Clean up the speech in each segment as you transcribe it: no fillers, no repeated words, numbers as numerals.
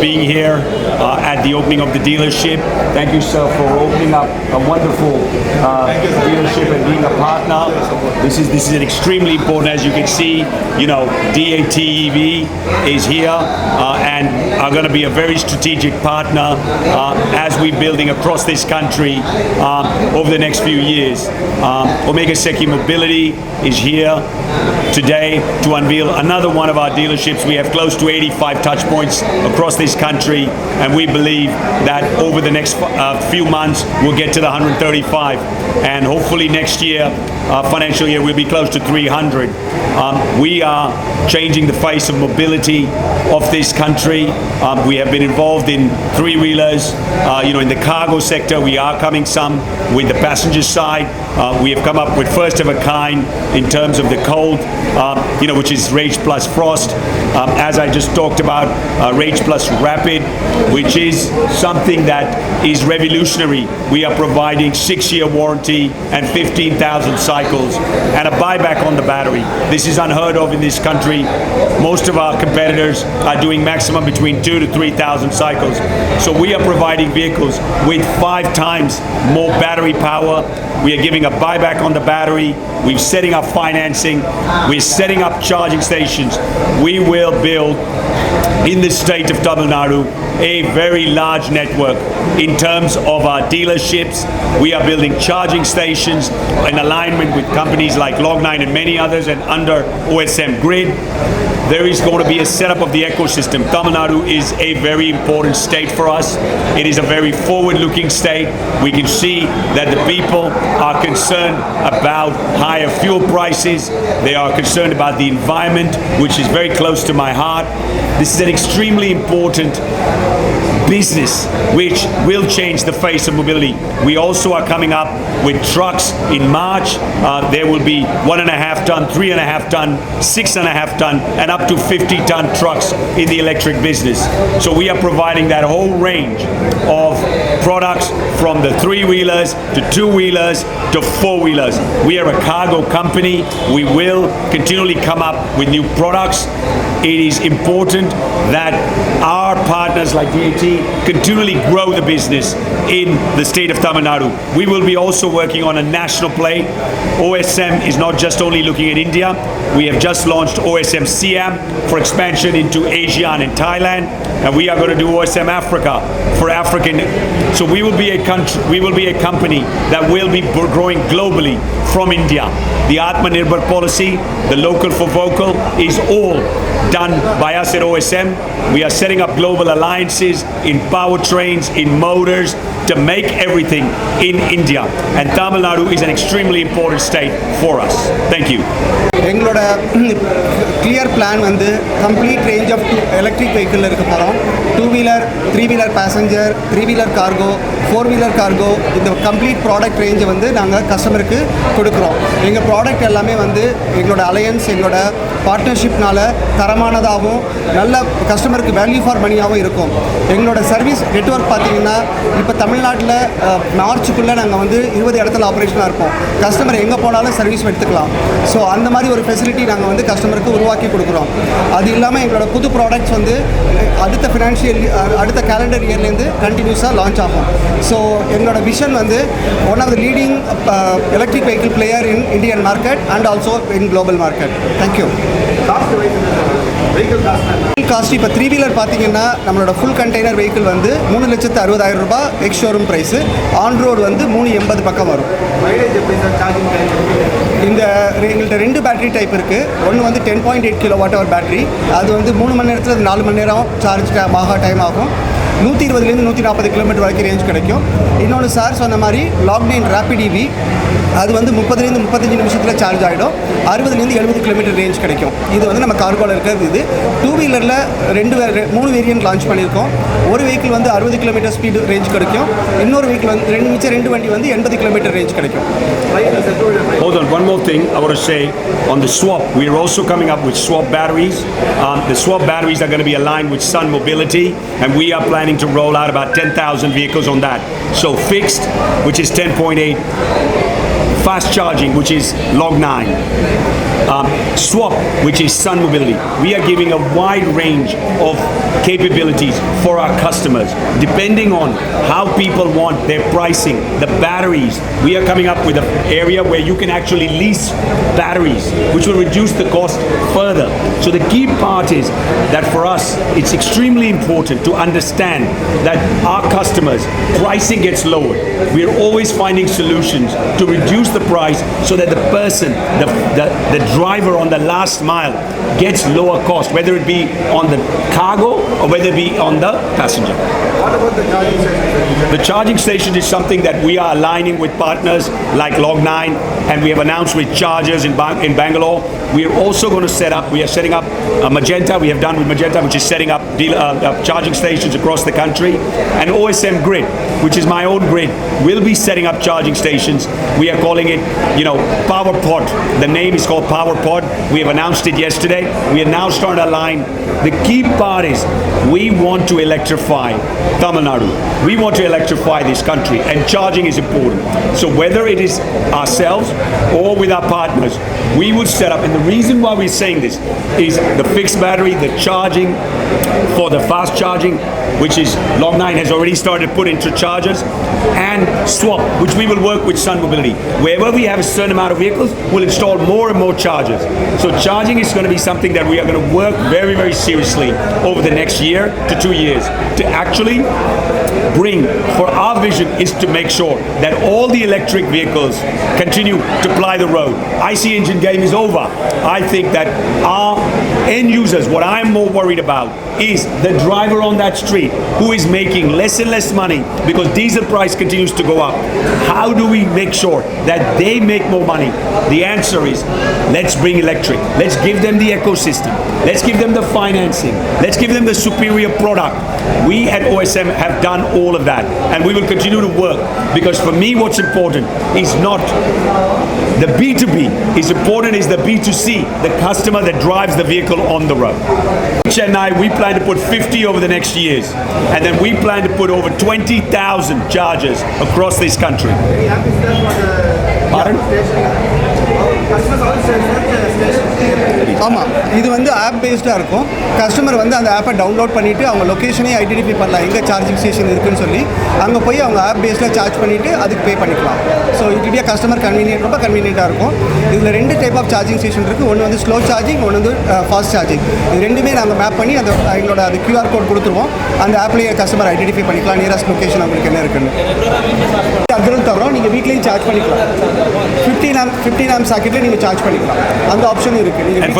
being here at the opening of the dealership. Thank you, sir, for opening up a wonderful dealership and being a partner. This is an extremely important, as you can see, DAT EV is here and are going to be a very strategic partner as we're building across this country over the next few years. Seiki Mobility is here today to unveil another one of our dealerships. We have close to 85 touch points across this country, and we believe that over the next few months we'll get to the 135, and hopefully next year, financial year, we'll be close to 300. We are changing the face of mobility of this country. We have been involved in three-wheelers, in the cargo sector. We are coming some with the passenger side. We have come up with first of a kind in terms of the cold, which is Rage plus Frost. As I just talked about, Rage plus Rapid, which is something that is revolutionary. We are providing 6-year warranty and 15,000 cycles and a buyback on the battery. This is unheard of in this country. Most of our competitors are doing maximum between 2,000 to 3,000 cycles. So we are providing vehicles with 5 times more battery power. We are giving a buyback on the battery. We're setting up financing. We're setting up charging stations. We will build in the state of Tamil Nadu a very large network in terms of our dealerships. We are building charging stations in alignment with companies like Log9 and many others, and under OSM grid. There is going to be a setup of the ecosystem. Tamil Nadu is a very important state for us. It is a very forward-looking state. We can see that the people are concerned about higher fuel prices. They are concerned about the environment, which is very close to my heart. This is an extremely important business which will change the face of mobility. We also are coming up with trucks in March. There will be 1.5 ton, 3.5 ton, 6.5 ton, and up to 50-ton trucks in the electric business. So we are providing that whole range of products from the 3-wheelers to 2-wheelers to 4-wheelers. We are a cargo company. We will continually come up with new products. It is important that our partners like DAT continually grow the business in the state of Tamil Nadu. We will be also working on a national play. OSM is not just only looking at India. We have just launched OSM Siam for expansion into Asia and in Thailand, and we are going to do OSM Africa for African. So we will be a country, we will be a company that will be growing globally from India. The Atmanirbhar policy, the local for vocal, is all done by us at OSM. We are setting up global alliances in powertrains, in motors, to make everything in India. And Tamil Nadu is an extremely important state for us. Thank you. எங்களோட clear plan வந்து complete range of electric vehicle இருக்க போகிறோம். Two wheeler, three wheeler passenger, three wheeler cargo, four wheeler cargo, இந்த complete product ரேஞ்சை வந்து நாங்கள் கஸ்டமருக்கு கொடுக்குறோம். எங்கள் ப்ராடக்ட் எல்லாமே வந்து எங்களோட அலையன்ஸ், எங்களோட பார்ட்னர்ஷிப்னால தரமானதாகவும் நல்ல கஸ்டமருக்கு வேல்யூ ஃபார் மணியாகவும் இருக்கும். எங்களோட சர்வீஸ் நெட்வொர்க் பார்த்தீங்கன்னா இப்போ தமிழ்நாட்டில் மார்ச்சுக்குள்ளே நாங்கள் வந்து 20 இடத்துல ஆப்ரேஷனாக இருப்போம். கஸ்டமர் எங்கே போனாலும் சர்வீஸ் எடுத்துக்கலாம். ஸோ அந்த மாதிரி ஒரு ஃபெசிலிட்டி நாங்கள் வந்து கஸ்டமருக்கு உருவாக்கி கொடுக்குறோம். அது இல்லாமல் எங்களோட புது ப்ராடக்ட்ஸ் வந்து அடுத்த கேலண்டர் இயர்லேருந்து கண்டினியூஸாக லான்ச் ஆகும். ஸோ எங்களோட விஷன் வந்து one of the leading electric vehicle player in Indian market and also in global market. Thank you. Cost இப்போ 3-வீலர் பார்த்தீங்கன்னா நம்மளோட ஃபுல் கண்டெய்னர் வெஹிக்கிள் வந்து 3,60,000 ரூபாய் எக்ஸ்-ஷோரூம் ப்ரைஸு. ஆன் ரோடு வந்து 380 பக்கம் வரும். இந்த எங்கள்கிட்ட 2 பேட்டரி டைப் இருக்குது. ஒன்று வந்து 10.8 kWh பேட்டரி. அது வந்து 3 மணி நேரத்தில் 4 மணி நேரம் சார்ஜ் டைம் ஆகும். 120 140 கிலோமீட்டர் வரைக்கும் ரேஞ்ச் கிடைக்கும். இன்னொன்று சார் சொன்ன மாதிரி Log9 RapidEV, அது வந்து 30 35 நிமிஷத்தில் சார்ஜ் ஆகிடும். 60 70 கிலோமீட்டர் ரேஞ்ச் கிடைக்கும். இது வந்து நம்ம கார்கோவில் இருக்கிறது. இது 2-வீலரில் 3 வேரியன்ட் லான்ச் பண்ணியிருக்கோம். ஒரு வெஹிக்கிள் வந்து 60 கிலோமீட்டர் ஸ்பீடு ரேஞ்ச் கிடைக்கும். இன்னொரு வெஹிக்கிள் வந்து ரெண்டு வண்டி வந்து 80 கிலோமீட்டர் ரேஞ்ச் கிடைக்கும். Hold on, one more thing I want to say on the swap. We are also coming up with swap batteries. The swap batteries are going to be aligned with Sun Mobility, and we are planning to roll out about 10,000 vehicles on that. So fixed, which is 10.8, fast charging, which is Log9. Swap, which is Sun Mobility. We are giving a wide range of capabilities for our customers, depending on how people want their pricing, the batteries. We are coming up with an area where you can actually lease batteries, which will reduce the cost further. So the key part is that for us, it's extremely important to understand that our customers, pricing gets lowered. We are always finding solutions to reduce the price so that the person, the driver on the last mile gets lower cost, whether it be on the cargo or whether it be on the passenger. What about the charging station? The charging station is something that we are aligning with partners like Log9, and we have announced with chargers in Bangalore. We are also going to we are setting up Magenta. We have done with Magenta, which is setting up charging stations across the country. And OSM Grid, which is my own grid, will be setting up charging stations. We are calling it, PowerPod. The name is called PowerPod. We have announced it yesterday. We are now starting to align. The key part is we want to electrify Tamil Nadu. We want to electrify this country, and charging is important. So whether it is ourselves or with our partners, we would set up, and the reason why we're saying this is the fixed battery, the charging for the fast charging, which is Log9 has already started to put into chargers, and Swap, which we will work with Sun Mobility. Wherever we have a certain amount of vehicles, we'll install more and more chargers. So charging is going to be something that we are going to work very, very seriously over the next year to 2 years to actually bring, for our vision is to make sure that all the electric vehicles continue to ply the road. IC engine game is over. I think that our end users, what I'm more worried about is the driver on that street who is making less and less money because diesel price continues to go up. How do we make sure that they make more money? The answer is, let's bring electric. Let's give them the ecosystem. Let's give them the financing. Let's give them the superior product. We at OSM have done all of that, and we will continue to work, because for me what's important is not the B2B, is important is the B2C, the customer that drives the vehicle on the road. In Chennai, we plan to put 50 over the next years, and then we plan to put over 20,000 chargers across this country. Pardon? ஆமாம், இது வந்து app பேஸ்டாக இருக்கும். Customer வந்து அந்த ஆப்பை download பண்ணிவிட்டு அவங்க லொக்கேஷனே ஐடென்டிஃபை பண்ணலாம், எங்கே சார்ஜிங் ஸ்டேஷன் இருக்குன்னு சொல்லி. அங்கே போய் அவங்க ஆப் பேஸில் சார்ஜ் பண்ணிவிட்டு அதுக்கு பே பண்ணிக்கலாம். ஸோ இது கஸ்டமர் கன்வீனியன்ட், ரொம்ப கன்வீனியண்ட்டாக இருக்கும். இதில் 2 டைப் ஆஃப் சார்ஜிங் ஸ்டேஷன் இருக்குது. ஒன்று வந்து ஸ்லோ சார்ஜிங், ஒன்று வந்து ஃபாஸ்ட் சார்ஜிங். இது ரெண்டுமே நாங்கள் மேப் பண்ணி எங்களோட அது QR கோட் கொடுத்துருவோம். அந்த ஆப்லேயே கஸ்டமர் ஐடென்டிஃபை பண்ணிக்கலாம் நியரஸ்ட் லொக்கேஷன் அவங்களுக்கு என்ன இருக்குன்னு. அதுவும் தவிர நீங்கள் வீட்லேயும் சார்ஜ் பண்ணிக்கலாம். 15 amp சாக்கெட்டில் நீங்கள் சார்ஜ் பண்ணிக்கலாம். அந்த ஆப்ஷனும் இருக்குது. And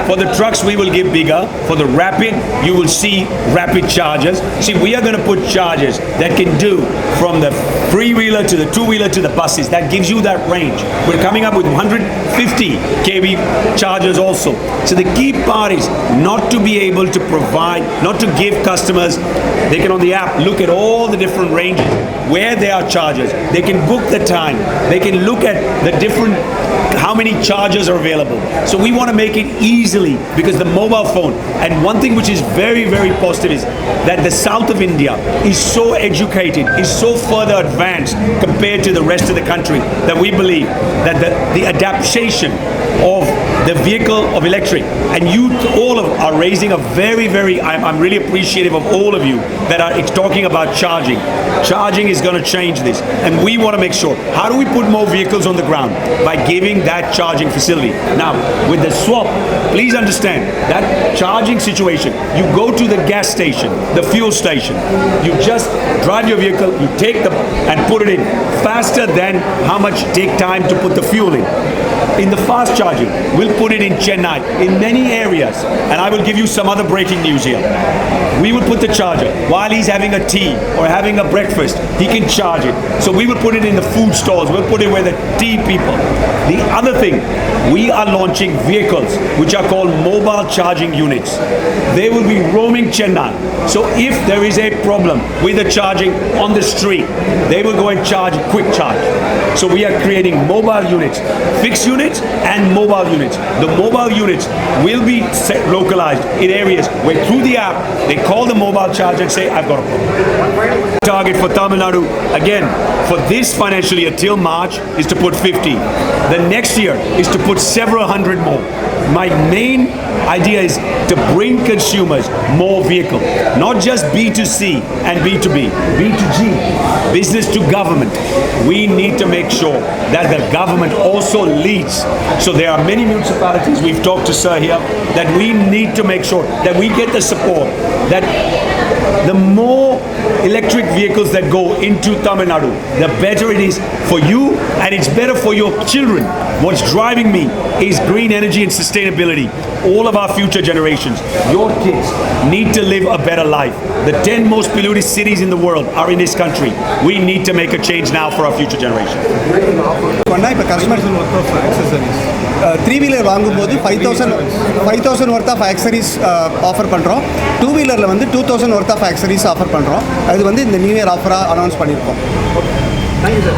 for the trucks we will give bigger. For the Rapid, you will see Rapid chargers. See, we are going to put chargers that can do from the three-wheeler to the two-wheeler to the buses. That gives you that range. We're coming up with 150 kV chargers also. So the key part is not to be able to provide, not to give customers, they can on the app look at all the different ranges, where there are chargers. They can book the time. They can look at the different, how many chargers are available. So we want to make it easily, because the mobile phone, and one thing which is very, very positive is that the south of India is so educated, is so further advanced compared to the rest of the country, that we believe that the adaptation of the vehicle of electric, and you all are raising a very, very, I'm really appreciative of all of you that are talking about charging. Charging is going to change this, and we want to make sure, how do we put more vehicles on the ground? By giving that charging facility. Now, with the Swap, please understand that charging situation, you go to the gas station, the fuel station, you just drive your vehicle, you take and put it in faster than how much take time to put the fuel in. In the fast charging, we'll put it in Chennai, in many areas, and I will give you some other breaking news here. We will put the charger while he's having a tea or having a breakfast, he can charge it. So we will put it in the food stalls, we'll put it where the tea people. The other thing, we are launching vehicles which are called mobile charging units. They will be roaming Chennai. So if there is a problem with the charging on the street, they will go and charge quick charge. So we are creating mobile units, fixed units and mobile units. The mobile units will be localized in areas where through the app they call the mobile charger and say, I've got a problem. Target for Tamil Nadu, again, for this financial year till March is to put 50. The next year is to put several hundred more. My main idea is to bring consumers more vehicle, not just B2C and B2B, B2G, business to government. We need to make sure that the government also leads. So there are many municipalities, we've talked to Sir here, that we need to make sure that we get the support, that the more electric vehicles that go into Tamil Nadu, the better it is for you and it's better for your children. What's driving me is green energy and sustainability. All of our future generations, your kids need to live a better life. The 10 most polluted cities in the world are in this country. We need to make a change now for our future generation. இப்போ customers three wheeler வாங்கும்போது 5,000 worth of ஆக்சரிஸ் offer பண்ணுறோம். Two வீலரில் வந்து 2,000 worth of ஆக்சரிஸ் offer பண்ணுறோம். அது வந்து இந்த new year ஆஃபராக announce பண்ணியிருக்கோம். Thank you.